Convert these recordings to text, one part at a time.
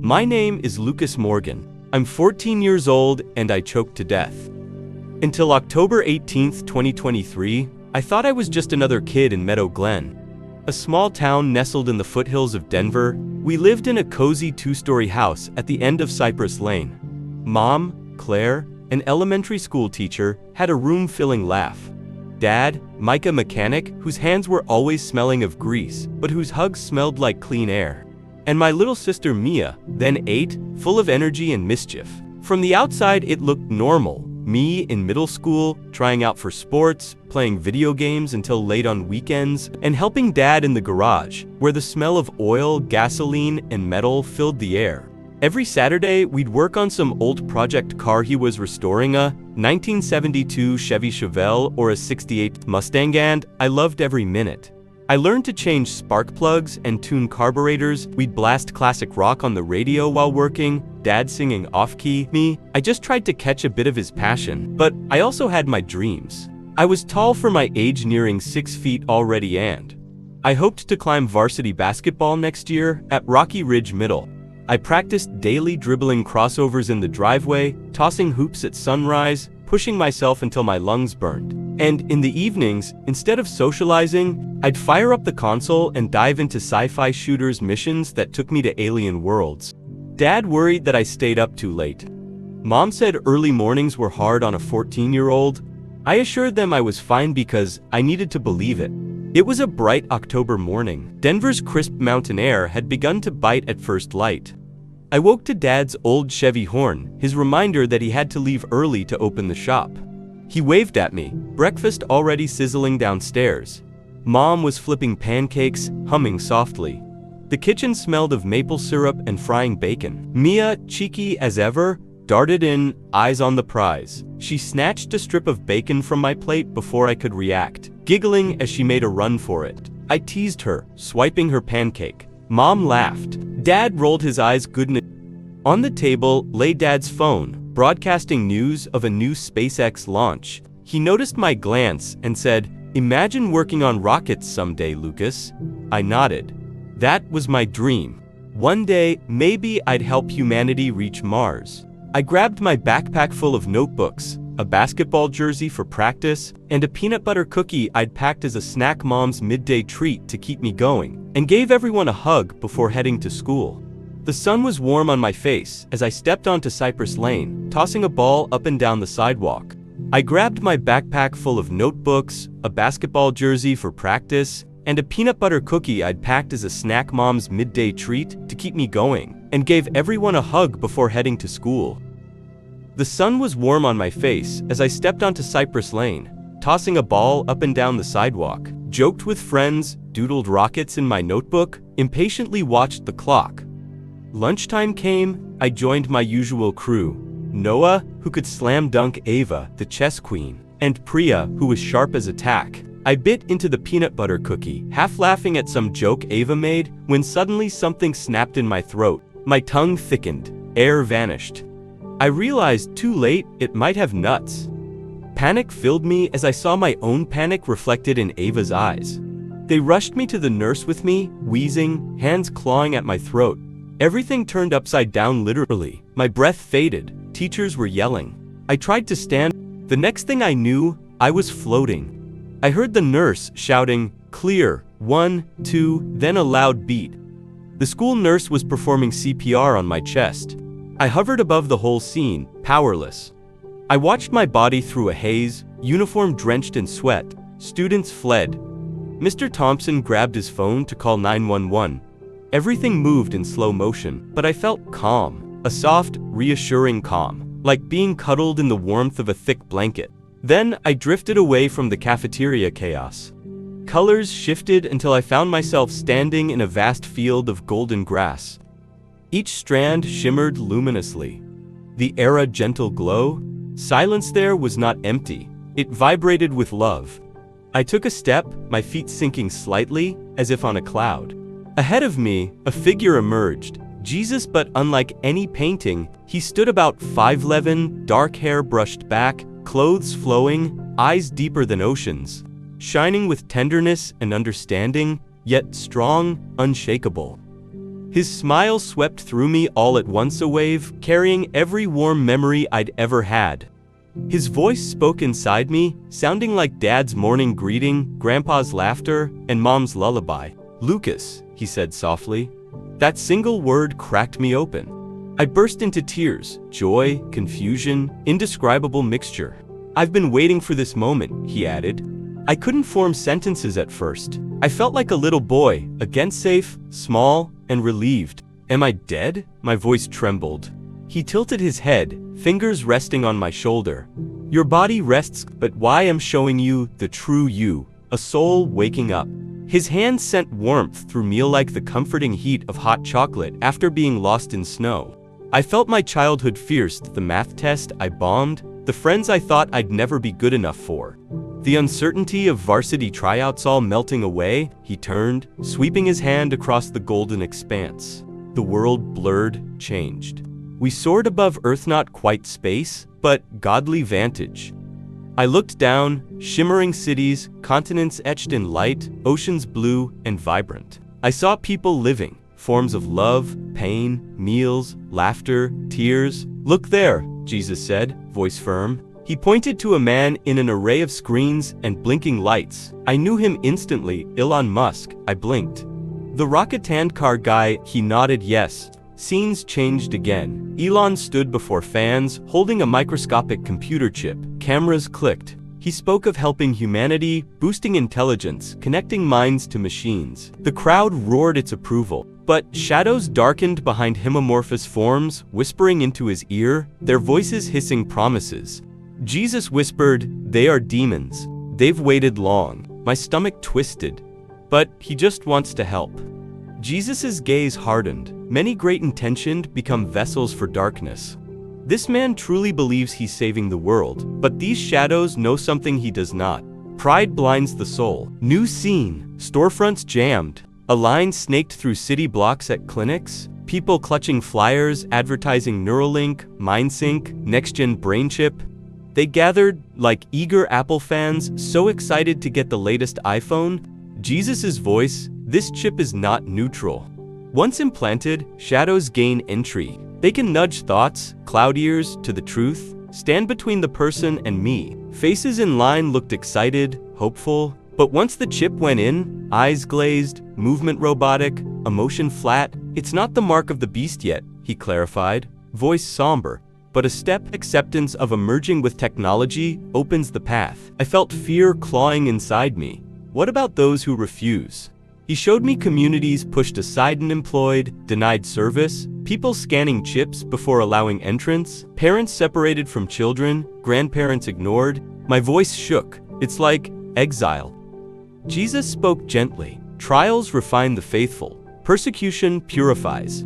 My name is Lucas Morgan. I'm 14 years old and I choked to death. Until October 18th, 2023, I thought I was just another kid in Meadow Glen. A small town nestled in the foothills of Denver, we lived in a cozy two-story house at the end of Cypress Lane. Mom, Claire, an elementary school teacher, had a room-filling laugh. Dad, Mike, a mechanic, whose hands were always smelling of grease, but whose hugs smelled like clean air. And my little sister Mia, then 8, full of energy and mischief. From the outside, it looked normal. Me in middle school, trying out for sports, playing video games until late on weekends, and helping Dad in the garage, where the smell of oil, gasoline, and metal filled the air. Every Saturday, we'd work on some old project car he was restoring, a 1972 Chevy Chevelle or a 68 Mustang, and I loved every minute. I learned to change spark plugs and tune carburetors. We'd blast classic rock on the radio while working, Dad singing off-key. I just tried to catch a bit of his passion, but I also had my dreams. I was tall for my age, nearing 6 feet already, and I hoped to climb varsity basketball next year at Rocky Ridge Middle. I practiced daily, dribbling crossovers in the driveway, tossing hoops at sunrise, pushing myself until my lungs burned. And in the evenings, instead of socializing, I'd fire up the console and dive into sci-fi shooters missions that took me to alien worlds. Dad worried that I stayed up too late. Mom said early mornings were hard on a 14-year-old. I assured them I was fine because I needed to believe it. It was a bright October morning. Denver's crisp mountain air had begun to bite at first light. I woke to Dad's old Chevy horn, his reminder that he had to leave early to open the shop. He waved at me, breakfast already sizzling downstairs. Mom was flipping pancakes, humming softly. The kitchen smelled of maple syrup and frying bacon. Mia, cheeky as ever, darted in, eyes on the prize. She snatched a strip of bacon from my plate before I could react, giggling as she made a run for it. I teased her, swiping her pancake. Mom laughed. Dad rolled his eyes goodness. On the table lay Dad's phone, broadcasting news of a new SpaceX launch. He noticed my glance and said, "Imagine working on rockets someday, Lucas." I nodded. That was my dream. One day, maybe I'd help humanity reach Mars. I grabbed my backpack full of notebooks, a basketball jersey for practice, and a peanut butter cookie I'd packed as a snack Mom's midday treat to keep me going, and gave everyone a hug before heading to school. The sun was warm on my face as I stepped onto Cypress Lane, tossing a ball up and down the sidewalk. I grabbed my backpack full of notebooks, a basketball jersey for practice, and a peanut butter cookie I'd packed as a snack Mom's midday treat to keep me going, and gave everyone a hug before heading to school. The sun was warm on my face as I stepped onto Cypress Lane, tossing a ball up and down the sidewalk, joked with friends, doodled rockets in my notebook, impatiently watched the clock. Lunchtime came, I joined my usual crew. Noah, who could slam dunk Ava, the chess queen, and Priya, who was sharp as a tack. I bit into the peanut butter cookie, half laughing at some joke Ava made, when suddenly something snapped in my throat. My tongue thickened, air vanished. I realized too late it might have nuts. Panic filled me as I saw my own panic reflected in Ava's eyes. They rushed me to the nurse with me, wheezing, hands clawing at my throat. Everything turned upside down literally. My breath faded. Teachers were yelling. I tried to stand. The next thing I knew, I was floating. I heard the nurse shouting, "Clear, 1, 2, then a loud beat." The school nurse was performing CPR on my chest. I hovered above the whole scene, powerless. I watched my body through a haze, uniform drenched in sweat. Students fled. Mr. Thompson grabbed his phone to call 911. Everything moved in slow motion, but I felt calm, a soft, reassuring calm, like being cuddled in the warmth of a thick blanket. Then I drifted away from the cafeteria chaos. Colors shifted until I found myself standing in a vast field of golden grass. Each strand shimmered luminously. The air a gentle glow. Silence there was not empty. It vibrated with love. I took a step, my feet sinking slightly, as if on a cloud. Ahead of me, a figure emerged. Jesus, but unlike any painting, he stood about 5'11", dark hair brushed back, clothes flowing, eyes deeper than oceans, shining with tenderness and understanding, yet strong, unshakable. His smile swept through me all at once, a wave, carrying every warm memory I'd ever had. His voice spoke inside me, sounding like Dad's morning greeting, Grandpa's laughter, and Mom's lullaby. "Lucas," he said softly. That single word cracked me open. I burst into tears, joy, confusion, indescribable mixture. "I've been waiting for this moment," he added. I couldn't form sentences at first. I felt like a little boy, again safe, small, and relieved. "Am I dead?" My voice trembled. He tilted his head, fingers resting on my shoulder. "Your body rests, but why I'm showing you the true you, a soul waking up." His hands sent warmth through me like the comforting heat of hot chocolate after being lost in snow. I felt my childhood fears, the math test I bombed, the friends I thought I'd never be good enough for. The uncertainty of varsity tryouts all melting away. He turned, sweeping his hand across the golden expanse. The world blurred, changed. We soared above Earth, not quite space, but godly vantage. I looked down, shimmering cities, continents etched in light, oceans blue and vibrant. I saw people living, forms of love, pain, meals, laughter, tears. "Look there," Jesus said, voice firm. He pointed to a man in an array of screens and blinking lights. I knew him instantly, Elon Musk. I blinked. "The rocket and car guy," he nodded yes. Scenes changed again. Elon stood before fans, holding a microscopic computer chip. Cameras clicked. He spoke of helping humanity, boosting intelligence, connecting minds to machines. The crowd roared its approval. But shadows darkened behind him, amorphous forms, whispering into his ear, their voices hissing promises. Jesus whispered, "They are demons. They've waited long." My stomach twisted. "But he just wants to help." Jesus's gaze hardened. Many great intentioned become vessels for darkness. This man truly believes he's saving the world, but these shadows know something he does not. Pride blinds the soul. New scene. Storefronts jammed. A line snaked through city blocks at clinics. People clutching flyers, advertising Neuralink, MindSync, next-gen brain chip. They gathered like eager Apple fans, so excited to get the latest iPhone. Jesus's voice, "This chip is not neutral." Once implanted, shadows gain entry. They can nudge thoughts, cloud ears to the truth, stand between the person and me. Faces in line looked excited, hopeful. But once the chip went in, eyes glazed, movement robotic, emotion flat. "It's not the mark of the beast yet," he clarified, voice somber. "But a step. Acceptance of emerging with technology opens the path." I felt fear clawing inside me. What about those who refuse? He showed me communities pushed aside, unemployed, denied service, people scanning chips before allowing entrance, parents separated from children, grandparents ignored. My voice shook. "It's like exile." Jesus spoke gently. "Trials refine the faithful. Persecution purifies.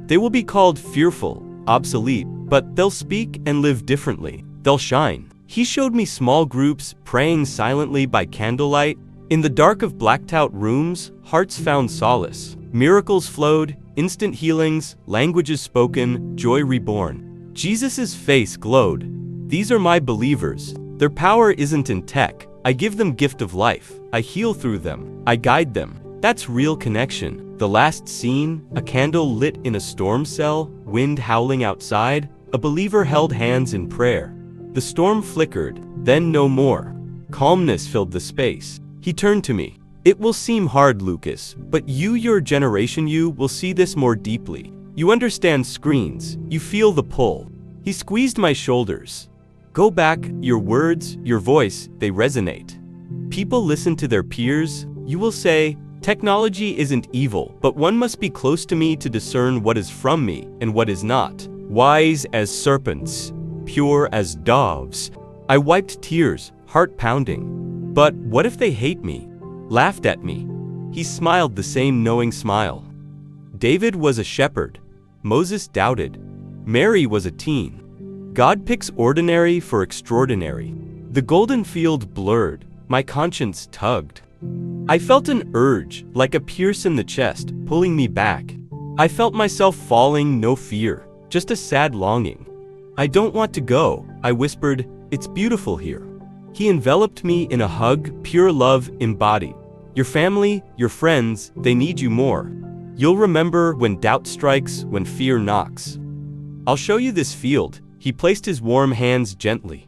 They will be called fearful, obsolete, but they'll speak and live differently. They'll shine." He showed me small groups praying silently by candlelight. In the dark of blacked-out rooms, hearts found solace. Miracles flowed, instant healings, languages spoken, joy reborn. Jesus's face glowed. "These are my believers. Their power isn't in tech. I give them gift of life. I heal through them. I guide them." That's real connection. The last scene, a candle lit in a storm cell, wind howling outside, a believer held hands in prayer. The storm flickered, then no more. Calmness filled the space. He turned to me. "It will seem hard, Lucas, but your generation, you will see this more deeply. You understand screens. You feel the pull." He squeezed my shoulders. "Go back. Your words, your voice, they resonate. People listen to their peers. You will say, technology isn't evil, but one must be close to me to discern what is from me and what is not. Wise as serpents, pure as doves." I wiped tears, heart pounding. "But what if they hate me? Laughed at me?" He smiled the same knowing smile. David was a shepherd. Moses doubted. Mary was a teen. God picks ordinary for extraordinary. The golden field blurred. My conscience tugged. I felt an urge, like a pierce in the chest, pulling me back. I felt myself falling, no fear, just a sad longing. "I don't want to go," I whispered. "It's beautiful here." He enveloped me in a hug, pure love embodied. "Your family, your friends, they need you more. You'll remember when doubt strikes, when fear knocks. I'll show you this field. He placed his warm hands gently.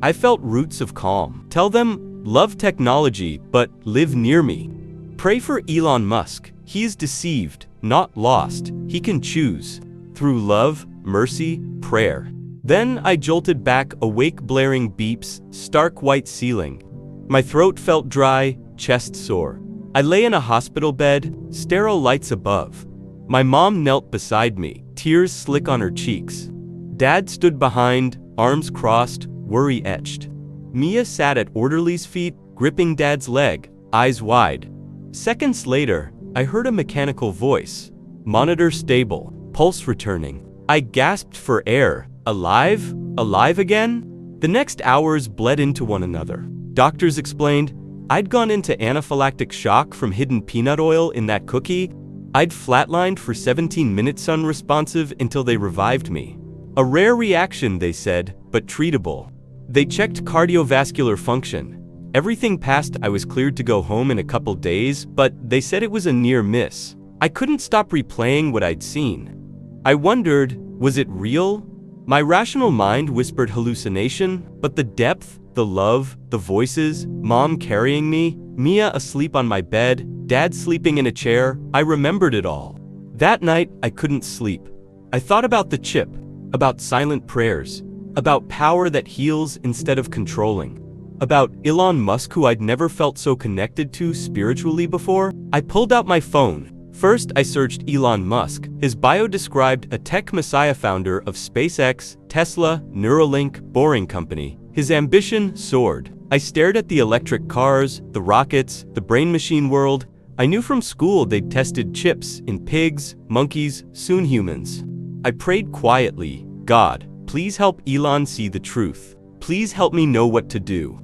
I felt roots of calm. Tell them, love technology, but live near me. Pray for Elon Musk. He is deceived, not lost. He can choose. Through love, mercy, prayer. Then I jolted back, awake, blaring beeps, stark white ceiling. My throat felt dry, chest sore. I lay in a hospital bed, sterile lights above. My mom knelt beside me, tears slick on her cheeks. Dad stood behind, arms crossed, worry etched. Mia sat at orderly's feet, gripping Dad's leg, eyes wide. Seconds later, I heard a mechanical voice. Monitor stable, pulse returning. I gasped for air. Alive? Alive again? The next hours bled into one another. Doctors explained, I'd gone into anaphylactic shock from hidden peanut oil in that cookie. I'd flatlined for 17 minutes unresponsive until they revived me. A rare reaction, they said, but treatable. They checked cardiovascular function. Everything passed. I was cleared to go home in a couple days, but they said it was a near miss. I couldn't stop replaying what I'd seen. I wondered, was it real? My rational mind whispered hallucination, but the depth, the love, the voices, Mom carrying me, Mia asleep on my bed, Dad sleeping in a chair, I remembered it all. That night, I couldn't sleep. I thought about the chip, about silent prayers, about power that heals instead of controlling, about Elon Musk, who I'd never felt so connected to spiritually before. I pulled out my phone. First, I searched Elon Musk. His bio described a tech messiah, founder of SpaceX, Tesla, Neuralink, Boring Company. His ambition soared. I stared at the electric cars, the rockets, the brain-machine world. I knew from school they'd tested chips in pigs, monkeys, soon humans. I prayed quietly, God, please help Elon see the truth. Please help me know what to do.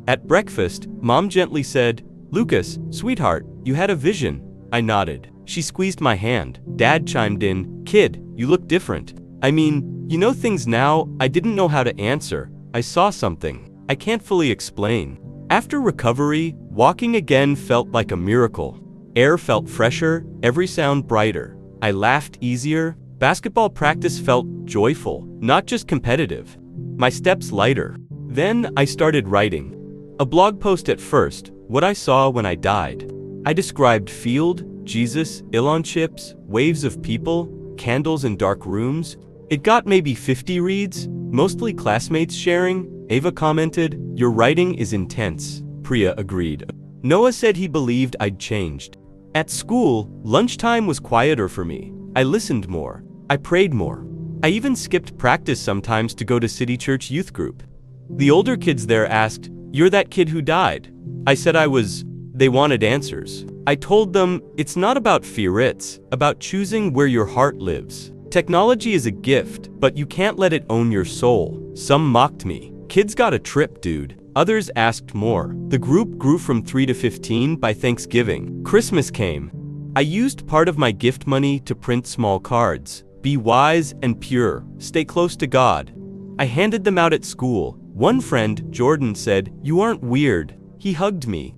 At breakfast, Mom gently said, Lucas, sweetheart, you had a vision. I nodded. She squeezed my hand. Dad chimed in, kid, you look different. I mean, you know things now. I didn't know how to answer. I saw something. I can't fully explain. After recovery, walking again felt like a miracle. Air felt fresher, every sound brighter. I laughed easier. Basketball practice felt joyful, not just competitive. My steps lighter. Then I started writing. A blog post at first, what I saw when I died. I described field, Jesus, Elon chips, waves of people, candles in dark rooms. It got maybe 50 reads, mostly classmates sharing. Ava commented, your writing is intense. Priya agreed. Noah said he believed I'd changed. At school, lunchtime was quieter for me. I listened more. I prayed more. I even skipped practice sometimes to go to City Church youth group. The older kids there asked, you're that kid who died? I said I was. They wanted answers. I told them, it's not about fear, it's about choosing where your heart lives. Technology is a gift, but you can't let it own your soul. Some mocked me. Kids got a trip, dude. Others asked more. The group grew from 3 to 15 by Thanksgiving. Christmas came. I used part of my gift money to print small cards. Be wise and pure. Stay close to God. I handed them out at school. One friend, Jordan, said, you aren't weird. He hugged me.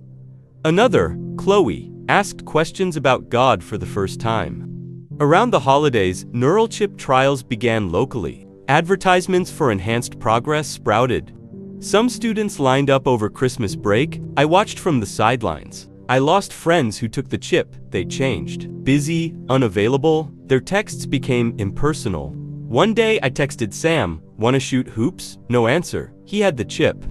Another, Chloe, asked questions about God for the first time. Around the holidays, neural chip trials began locally. Advertisements for enhanced progress sprouted. Some students lined up over Christmas break. I watched from the sidelines. I lost friends who took the chip. They changed. Busy, unavailable. Their texts became impersonal. One day I texted Sam, wanna shoot hoops? No answer. He had the chip.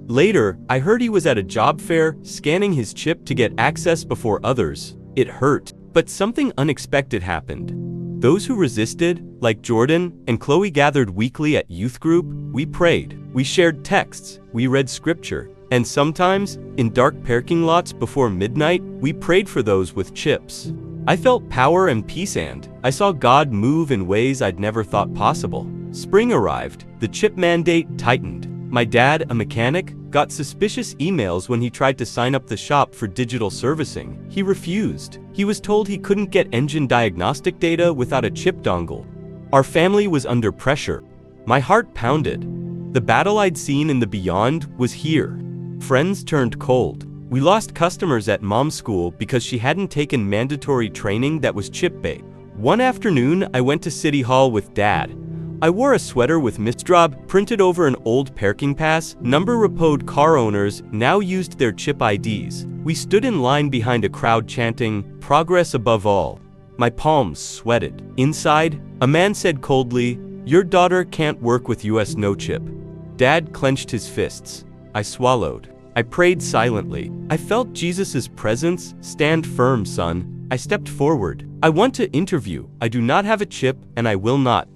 Later, I heard he was at a job fair, scanning his chip to get access before others. It hurt, but something unexpected happened. Those who resisted, like Jordan and Chloe, gathered weekly at youth group. We prayed, we shared texts, we read scripture, and sometimes, in dark parking lots before midnight, we prayed for those with chips. I felt power and peace, and I saw God move in ways I'd never thought possible. Spring arrived, the chip mandate tightened. My dad, a mechanic, got suspicious emails when he tried to sign up the shop for digital servicing. He refused. He was told he couldn't get engine diagnostic data without a chip dongle. Our family was under pressure. My heart pounded. The battle I'd seen in the beyond was here. Friends turned cold. We lost customers at mom's school because she hadn't taken mandatory training that was chip bait. One afternoon, I went to City Hall with Dad. I wore a sweater with Mistrab printed over an old parking pass. Number repoed car owners now used their chip IDs. We stood in line behind a crowd chanting, "Progress above all." My palms sweated. Inside, a man said coldly, "Your daughter can't work with US no chip." Dad clenched his fists. I swallowed. I prayed silently. I felt Jesus' presence. "Stand firm, son." I stepped forward. "I want to interview. I do not have a chip, and I will not."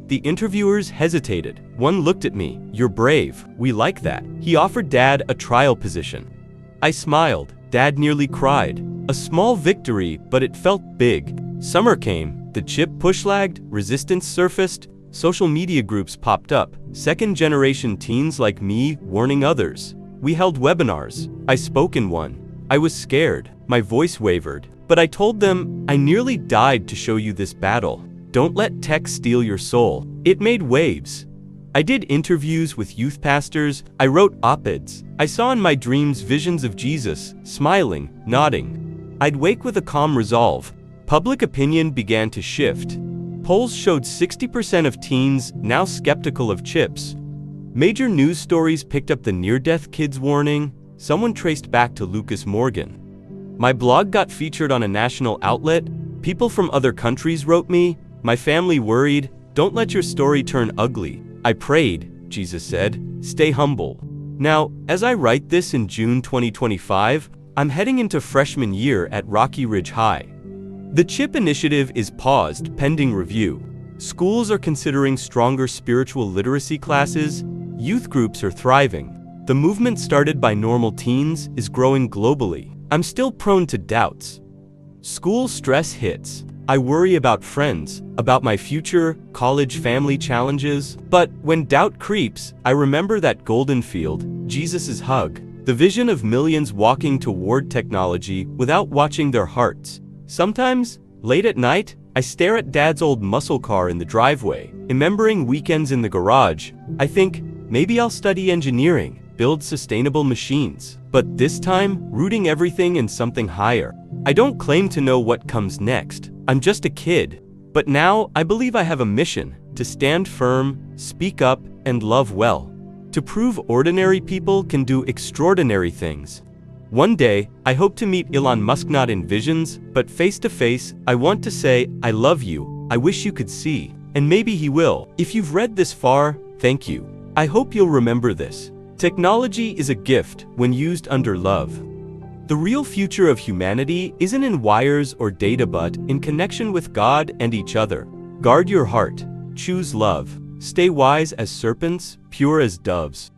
The interviewers hesitated. One looked at me. "You're brave. We like that." He offered Dad a trial position. I smiled. Dad nearly cried. A small victory, but it felt big. Summer came. The chip push-lagged, resistance surfaced, social media groups popped up, second-generation teens like me warning others. We held webinars. I spoke in one. I was scared. My voice wavered. But I told them, "I nearly died to show you this battle. Don't let tech steal your soul." It made waves. I did interviews with youth pastors. I wrote op-eds. I saw in my dreams visions of Jesus, smiling, nodding. I'd wake with a calm resolve. Public opinion began to shift. Polls showed 60% of teens now skeptical of chips. Major news stories picked up the near-death kids warning. Someone traced back to Lucas Morgan. My blog got featured on a national outlet. People from other countries wrote me. My family worried. "Don't let your story turn ugly." I prayed, Jesus said. "Stay humble." Now, as I write this in June 2025, I'm heading into freshman year at Rocky Ridge High. The CHIP initiative is paused pending review. Schools are considering stronger spiritual literacy classes. Youth groups are thriving. The movement started by normal teens is growing globally. I'm still prone to doubts. School stress hits. I worry about friends, about my future, college family challenges. But when doubt creeps, I remember that golden field, Jesus' hug, the vision of millions walking toward technology without watching their hearts. Sometimes, late at night, I stare at Dad's old muscle car in the driveway, remembering weekends in the garage. I think, maybe I'll study engineering, build sustainable machines. But this time, rooting everything in something higher. I don't claim to know what comes next. I'm just a kid. But now, I believe I have a mission, to stand firm, speak up, and love well. To prove ordinary people can do extraordinary things. One day, I hope to meet Elon Musk not in visions, but face to face. I want to say, "I love you, I wish you could see." And maybe he will. If you've read this far, thank you. I hope you'll remember this. Technology is a gift when used under love. The real future of humanity isn't in wires or data but in connection with God and each other. Guard your heart. Choose love. Stay wise as serpents, pure as doves.